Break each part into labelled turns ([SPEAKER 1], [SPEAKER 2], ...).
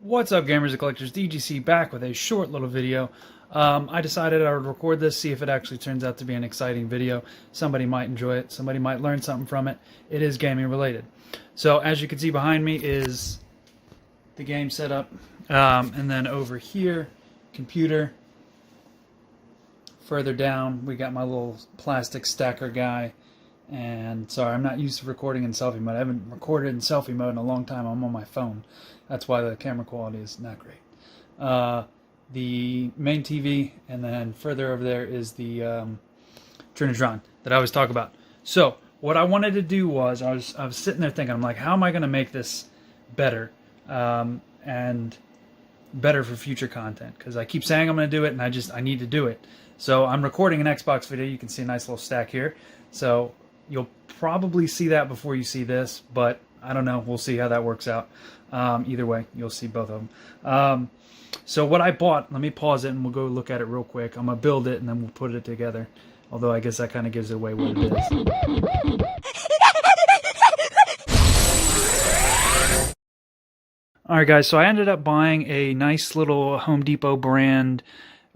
[SPEAKER 1] What's up, gamers and collectors? DGC back with a short little video. I decided I would record this, see if it actually turns out to be an exciting video. Somebody might enjoy it. Somebody might learn something from it. It is gaming related. So as you can see behind me is the game setup. And then over here, computer. Further down, we got my little plastic stacker guy. And sorry, I'm not used to recording in selfie mode. I haven't recorded in selfie mode in a long time. I'm on my phone. That's why the camera quality is not great. The main TV, and then further over there is the Trinitron that I always talk about. So what I wanted to do was, I was sitting there thinking, I'm like, how am I going to make this better and better for future content? Because I keep saying I'm going to do it, and I need to do it. So I'm recording an Xbox video. You can see a nice little stack here. So you'll probably see that before you see this, but I don't know. We'll see how that works out. Either way, you'll see both of them. So what I bought, let me pause it and we'll go look at it real quick. I'm going to build it and then we'll put it together. Although I guess that kind of gives away what it is. Alright guys, so I ended up buying a nice little Home Depot brand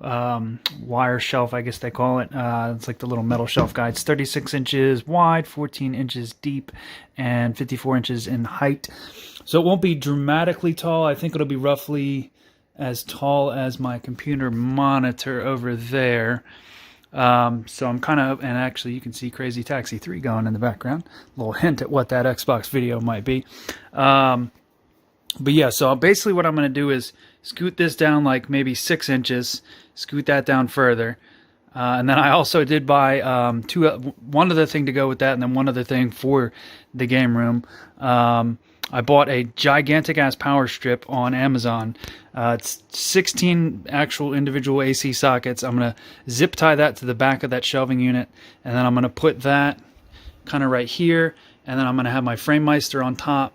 [SPEAKER 1] wire shelf, I guess they call it. It's like the little metal shelf guy. It's 36 inches wide, 14 inches deep, and 54 inches in height. So it won't be dramatically tall. I think it'll be roughly as tall as my computer monitor over there. So I'm kind of, and actually you can see Crazy Taxi 3 going in the background. A little hint at what that Xbox video might be. But yeah, so basically what I'm going to do is scoot this down like maybe 6 inches, scoot that down further. And then I also did buy one other thing to go with that, and then one other thing for the game room. I bought a gigantic-ass power strip on Amazon. It's 16 actual individual AC sockets. I'm going to zip tie that to the back of that shelving unit, and then I'm going to put that kind of right here, and then I'm going to have my FrameMeister on top,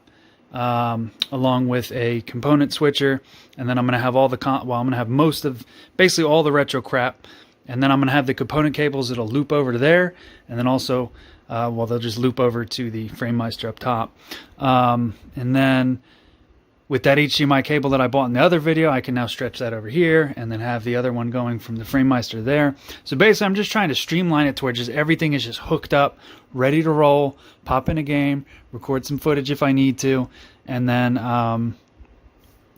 [SPEAKER 1] along with a component switcher, and then I'm going to have all the I'm going to have most of, basically all the retro crap, and then I'm going to have the component cables that'll loop over to there, and then also they'll just loop over to the FrameMeister up top. And then with that HDMI cable that I bought in the other video, I can now stretch that over here and then have the other one going from the FrameMeister there. So basically I'm just trying to streamline it to where just everything is just hooked up, ready to roll, pop in a game, record some footage if I need to, and then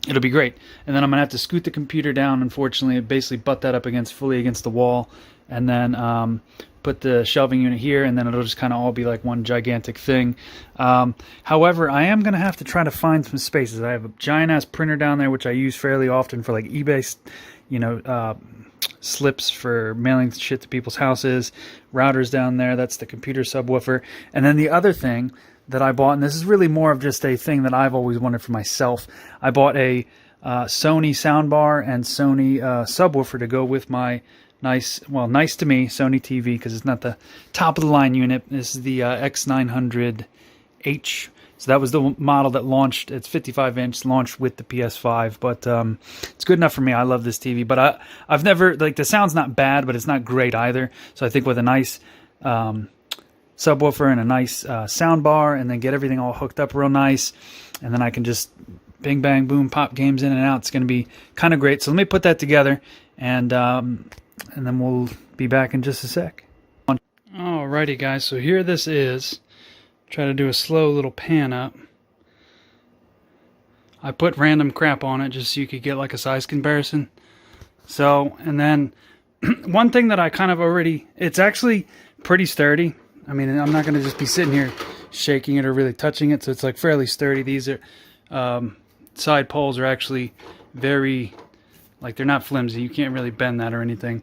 [SPEAKER 1] it'll be great. And then I'm going to have to scoot the computer down, unfortunately, basically butt that up fully against the wall, and then put the shelving unit here, and then it'll just kind of all be like one gigantic thing. However, I am going to have to try to find some spaces. I have a giant-ass printer down there, which I use fairly often for like eBay, slips for mailing shit to people's houses. Routers down there, that's the computer subwoofer. And then the other thing that I bought, and this is really more of just a thing that I've always wanted for myself, I bought a Sony soundbar and Sony subwoofer to go with my nice to me Sony TV, because it's not the top of the line unit. This is the X900H. So that was the model that launched. It's 55 inch, launched with the PS5, but it's good enough for me. I love this TV, but I've never, like, the sound's not bad, but it's not great either. So I think with a nice subwoofer and a nice sound bar, and then get everything all hooked up real nice, and then I can just bing bang boom pop games in and out. It's going to be kind of great. So let me put that together, and then we'll be back in just a sec. Alrighty guys, so here this is. Try to do a slow little pan up. I put random crap on it just so you could get like a size comparison. So, and then one thing that I kind of already, it's actually pretty sturdy. I mean, I'm not going to just be sitting here shaking it or really touching it, so it's like fairly sturdy. These are side poles are actually very, like, they're not flimsy. You can't really bend that or anything.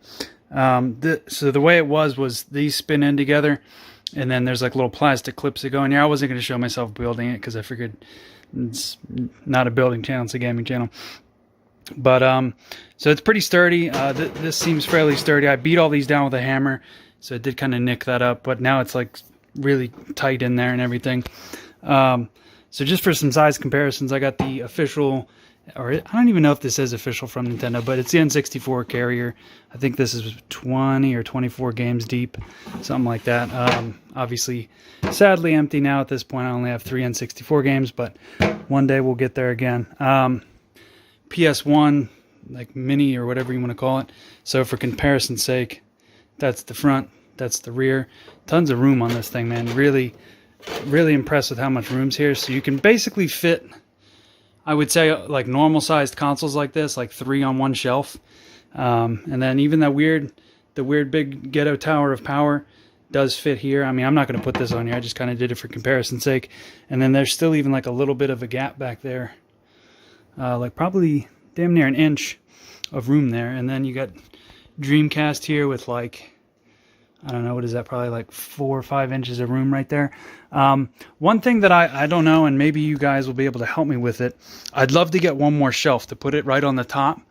[SPEAKER 1] So the way it was these spin in together, and then there's like little plastic clips that go in here. I wasn't going to show myself building it because I figured it's not a building channel, it's a gaming channel. But so it's pretty sturdy. This seems fairly sturdy. I beat all these down with a hammer, so it did kind of nick that up, but now it's like really tight in there and everything. So just for some size comparisons, I got the official, or I don't even know if this is official from Nintendo, but it's the N64 carrier. I think this is 20 or 24 games deep, something like that. Obviously, sadly empty now at this point. I only have 3 N64 games, but one day we'll get there again. PS1, like mini or whatever you want to call it. So for comparison's sake, that's the front, that's the rear. Tons of room on this thing, man. Really, really impressed with how much room's here. So you can basically fit, I would say, like normal sized consoles like this, like 3 on one shelf. And then even the weird big ghetto tower of power does fit here. I mean, I'm not going to put this on here. I just kind of did it for comparison's sake. And then there's still even like a little bit of a gap back there. Like probably damn near an inch of room there. And then you got Dreamcast here with like, I don't know, what is that? Probably like 4 or 5 inches of room right there. One thing that I don't know, and maybe you guys will be able to help me with it. I'd love to get one more shelf to put it right on the top,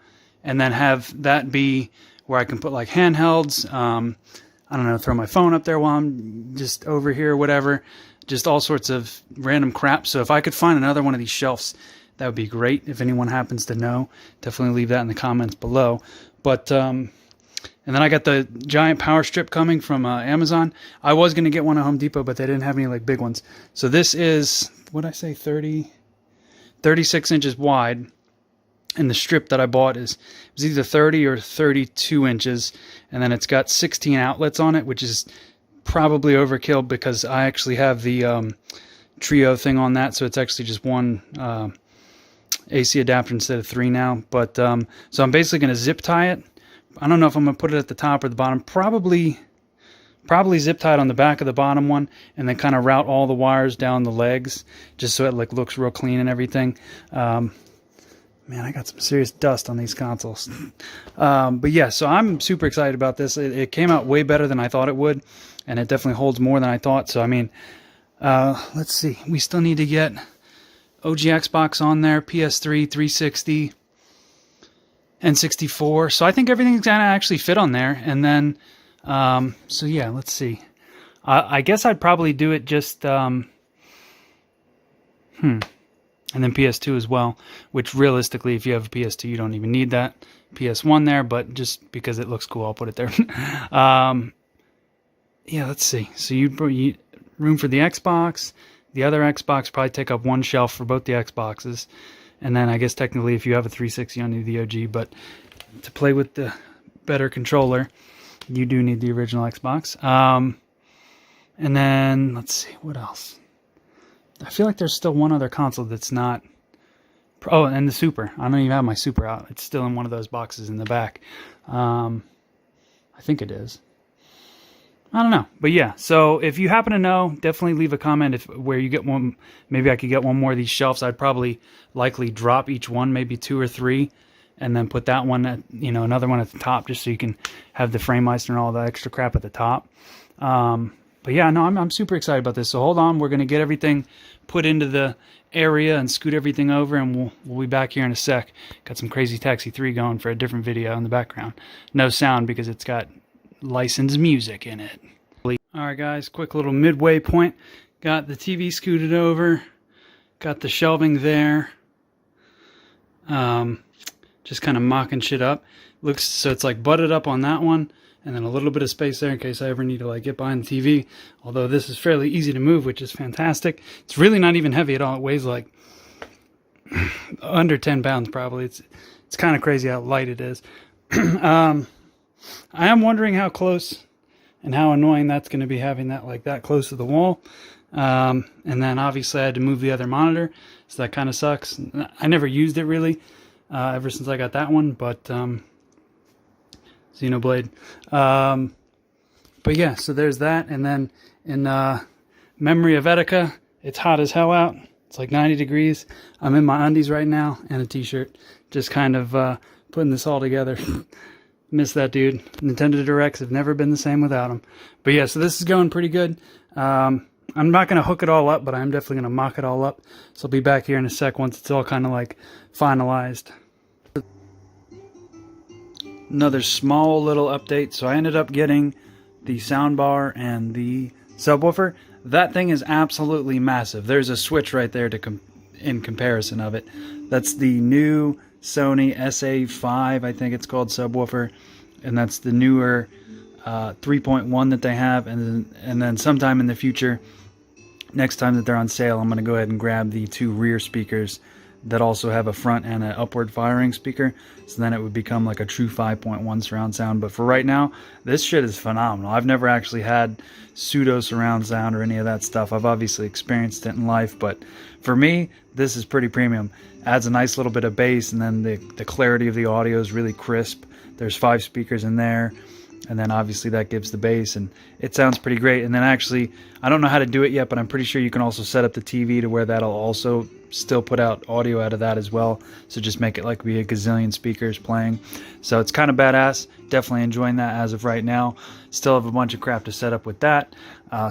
[SPEAKER 1] and then have that be where I can put like handhelds. I don't know, throw my phone up there while I'm just over here, whatever. Just all sorts of random crap. So if I could find another one of these shelves, that would be great. If anyone happens to know, definitely leave that in the comments below. But and then I got the giant power strip coming from Amazon. I was going to get one at Home Depot, but they didn't have any like big ones. So this is, what did I say, 36 inches wide. And the strip that I bought is, it was either 30 or 32 inches. And then it's got 16 outlets on it, which is probably overkill because I actually have the Trio thing on that. So it's actually just one AC adapter instead of 3 now. But so I'm basically going to zip tie it. I don't know if I'm going to put it at the top or the bottom. Probably zip tie it on the back of the bottom one, and then kind of route all the wires down the legs, just so it like looks real clean and everything. Man, I got some serious dust on these consoles. But yeah, so I'm super excited about this. It came out way better than I thought it would, and it definitely holds more than I thought. So I mean, let's see. We still need to get OG Xbox on there, PS3, 360. N64, so I think everything's gonna actually fit on there. And then so yeah, let's see. I guess I'd probably do it just and then PS2 as well, which realistically, if you have a PS2, you don't even need that. PS1 there, but just because it looks cool, I'll put it there. Yeah, let's see. So you room for the Xbox. The other Xbox probably take up one shelf for both the Xboxes. And then I guess technically if you have a 360, you don't need the OG, but to play with the better controller, you do need the original Xbox. And then, let's see, what else? I feel like there's still one other console that's not... Oh, and the Super. I don't even have my Super out. It's still in one of those boxes in the back. I think it is. I don't know. But yeah, so if you happen to know, definitely leave a comment where you get one. Maybe I could get one more of these shelves. I'd probably likely drop each one, maybe 2 or 3, and then put that one at, another one at the top, just so you can have the Framemeister and all the extra crap at the top. But yeah, no, I'm super excited about this. So hold on, we're going to get everything put into the area and scoot everything over, and we'll be back here in a sec. Got some Crazy Taxi 3 going for a different video in the background. No sound because it's got licensed music in it. Alright guys, quick little midway point. Got the TV scooted over, got the shelving there, just kind of mocking shit up. Looks so it's like butted up on that one, and then a little bit of space there in case I ever need to like get behind the TV. Although this is fairly easy to move, which is fantastic. It's really not even heavy at all. It weighs like under 10 pounds probably. It's kind of crazy how light it is. I am wondering how close and how annoying that's going to be, having that like that close to the wall. And then obviously I had to move the other monitor, so that kind of sucks. I never used it really ever since I got that one, but Xenoblade. But yeah, so there's that. And then in memory of Etika, it's hot as hell out. It's like 90 degrees. I'm in my undies right now and a t-shirt, just kind of putting this all together. Miss that dude. Nintendo Directs have never been the same without him. But yeah, so this is going pretty good. I'm not going to hook it all up, but I'm definitely going to mock it all up. So I'll be back here in a sec once it's all kind of like finalized. Another small little update. So I ended up getting the soundbar and the subwoofer. That thing is absolutely massive. There's a switch right there in comparison of it. That's the new Sony SA5, I think it's called, subwoofer, and that's the newer 3.1 that they have. And then sometime in the future, next time that they're on sale, I'm going to go ahead and grab the 2 rear speakers that also have a front and an upward firing speaker. So then it would become like a true 5.1 surround sound. But for right now, this shit is phenomenal. I've never actually had pseudo surround sound or any of that stuff. I've obviously experienced it in life, but for me, this is pretty premium. Adds a nice little bit of bass, and then the clarity of the audio is really crisp. There's 5 speakers in there, and then obviously that gives the bass, and it sounds pretty great. And then actually, I don't know how to do it yet, but I'm pretty sure you can also set up the TV to where that'll also still put out audio out of that as well. So just make it like be a gazillion speakers playing. So it's kind of badass. Definitely enjoying that as of right now. Still have a bunch of crap to set up with that.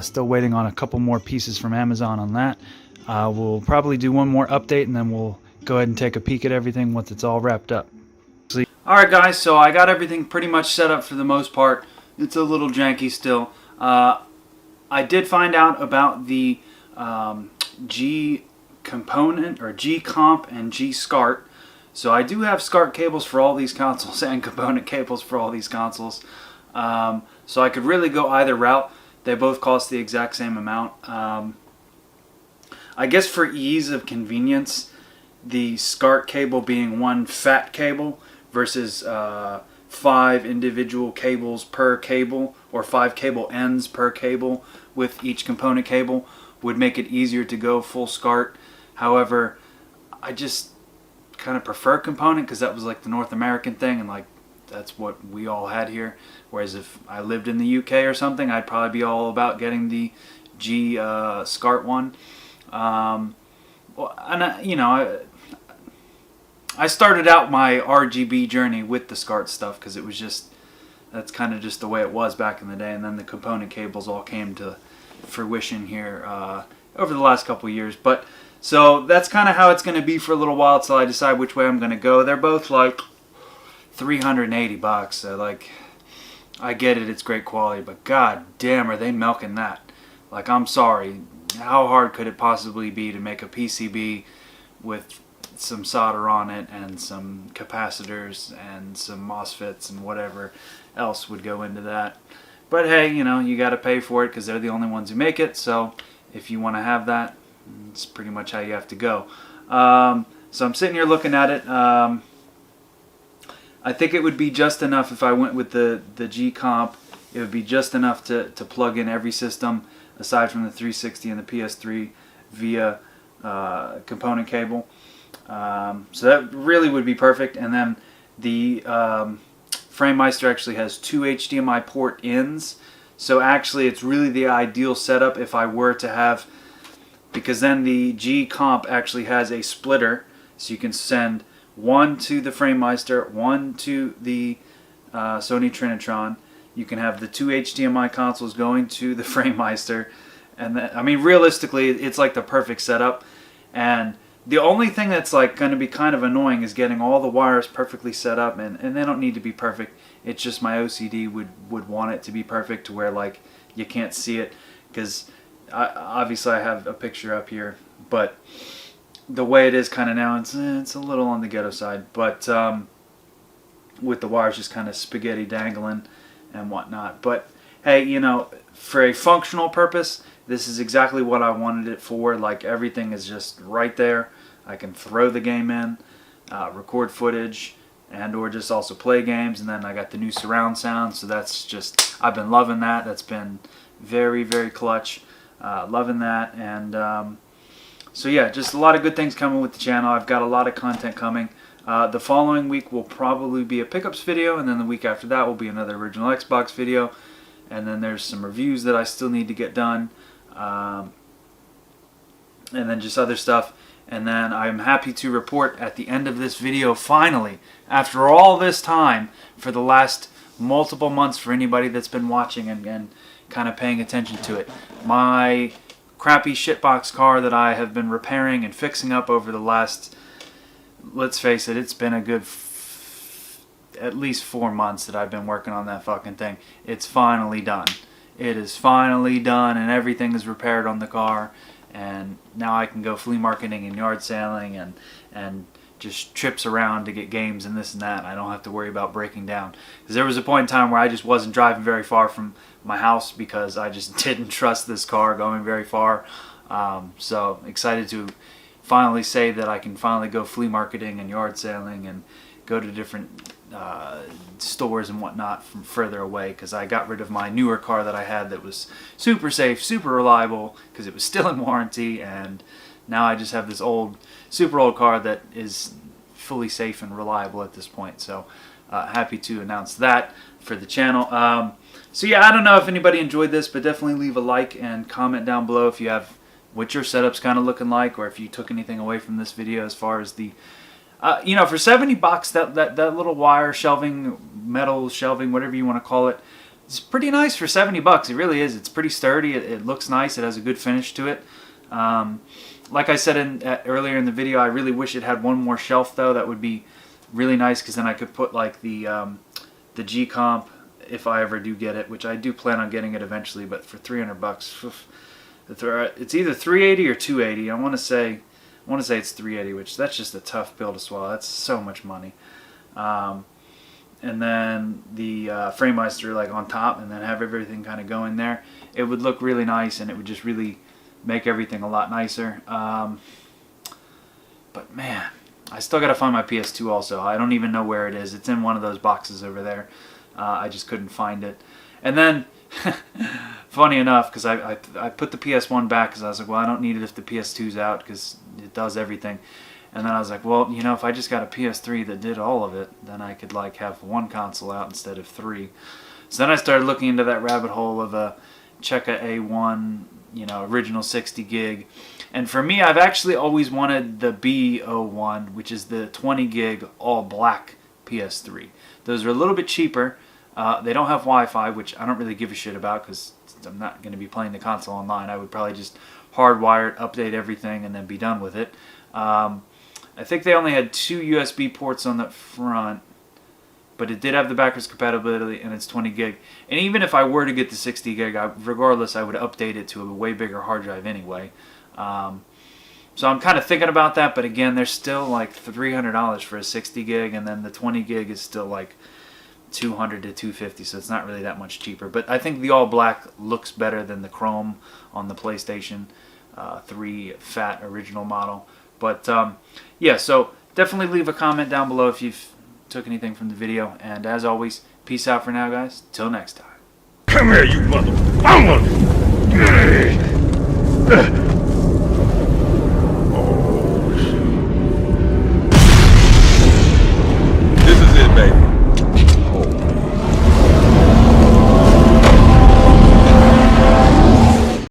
[SPEAKER 1] Still waiting on a couple more pieces from Amazon on that. We'll probably do one more update, and then we'll go ahead and take a peek at everything once it's all wrapped up. Alright guys, so I got everything pretty much set up for the most part. It's a little janky still. I did find out about the G component, or Gcomp and G-SCART. So I do have SCART cables for all these consoles and component cables for all these consoles. So I could really go either route. They both cost the exact same amount. I guess for ease of convenience, the SCART cable being one fat cable versus 5 individual cables per cable, or 5 cable ends per cable with each component cable, would make it easier to go full SCART. However, I just kind of prefer component because that was like the North American thing, and like that's what we all had here. Whereas if I lived in the UK or something, I'd probably be all about getting the G SCART one. Well, and you know, I started out my RGB journey with the SCART stuff because it was just, that's kind of just the way it was back in the day, and then the component cables all came to fruition here over the last couple of years. But so that's kind of how it's going to be for a little while till I decide which way I'm going to go. They're both like $380, so like, I get it, it's great quality, but god damn are they milking that. Like, I'm sorry, how hard could it possibly be to make a PCB with some solder on it and some capacitors and some MOSFETs and whatever else would go into that? But hey, you know, you got to pay for it because they're the only ones who make it. So if you want to have that, it's pretty much how you have to go. So I'm sitting here looking at it. I think it would be just enough if I went with the Gcomp. It would be just enough to plug in every system aside from the 360 and the PS3 via component cable. So that really would be perfect. And then the FrameMeister actually has 2 HDMI port ins. So actually it's really the ideal setup if I were to have, because then the Gcomp actually has a splitter, so you can send one to the FrameMeister, one to the Sony Trinitron. You can have the 2 HDMI consoles going to the FrameMeister, and then, I mean, realistically, it's like the perfect setup. And the only thing that's like going to be kind of annoying is getting all the wires perfectly set up, and they don't need to be perfect. It's just my OCD would want it to be perfect to where like you can't see it, because obviously I have a picture up here, but the way it is kind of now, it's a little on the ghetto side, but with the wires just kind of spaghetti dangling and whatnot. But hey, you know, for a functional purpose, this is exactly what I wanted it for. Like, everything is just right there. I can throw the game in, record footage, and or just also play games. And then I got the new surround sound, so that's just, I've been loving that. That's been very, very clutch. Loving that. And so yeah, just a lot of good things coming with the channel. I've got a lot of content coming. The following week will probably be a pickups video, and then the week after that will be another original Xbox video. And then there's some reviews that I still need to get done. And then just other stuff. And then I'm happy to report at the end of this video, finally, after all this time, for the last multiple months, for anybody that's been watching and kind of paying attention to it, my crappy shitbox car that I have been repairing and fixing up over the last, let's face it, it's been a good at least 4 months that I've been working on that fucking thing. It's finally done. It is finally done, and everything is repaired on the car, and now I can go flea marketing and yard sailing and just trips around to get games and this and that. I don't have to worry about breaking down, because there was a point in time where I just wasn't driving very far from my house because I just didn't trust this car going very far. So excited to finally say that I can finally go flea marketing and yard sailing and go to different stores and whatnot from further away, because I got rid of my newer car that I had that was super safe, super reliable, because it was still in warranty, and now I just have this old, super old car that is fully safe and reliable at this point. So happy to announce that for the channel. So yeah, I don't know if anybody enjoyed this, but definitely leave a like and comment down below if you have what your setup's kind of looking like, or if you took anything away from this video as far as the you know, for 70 bucks, that little wire shelving, metal shelving, whatever you want to call it, it's pretty nice for 70 bucks. It really is. It's pretty sturdy. It looks nice. It has a good finish to it. Like I said earlier in the video, I really wish it had one more shelf though. That would be really nice, because then I could put like the Gcomp, if I ever do get it, which I do plan on getting it eventually. But for 300 bucks, it's either 380 or 280. I want to say it's 380, which that's just a tough pill to swallow. That's so much money. And then the Framemeister like on top, and then have everything kind of go in there. It would look really nice, and it would just really make everything a lot nicer. But man, I still got to find my PS2 also. I don't even know where it is. It's in one of those boxes over there. I just couldn't find it. And then, funny enough, because I put the PS1 back because I was like, well, I don't need it if the PS2's out, because it does everything. And then I was like, well, you know, if I just got a PS3 that did all of it, then I could like have one console out instead of three. So then I started looking into that rabbit hole of a Checa A1, you know, original 60 gig. And for me, I've actually always wanted the B01, which is the 20 gig all black PS3. Those are a little bit cheaper. They don't have Wi-Fi, which I don't really give a shit about, because I'm not going to be playing the console online. I would probably just hardwire it, update everything, and then be done with it. I think they only had 2 USB ports on the front, but it did have the backwards compatibility, and it's 20 gig. And even if I were to get the 60 gig, regardless, I would update it to a way bigger hard drive anyway. So I'm kind of thinking about that, but again, they're still like $300 for a 60 gig, and then the 20 gig is still like $200 to $250, so it's not really that much cheaper. But I think the all black looks better than the chrome on the PlayStation 3 fat original model. But yeah, so definitely leave a comment down below if you've took anything from the video. And as always, peace out for now, guys. Till next time.
[SPEAKER 2] Come here, you mother...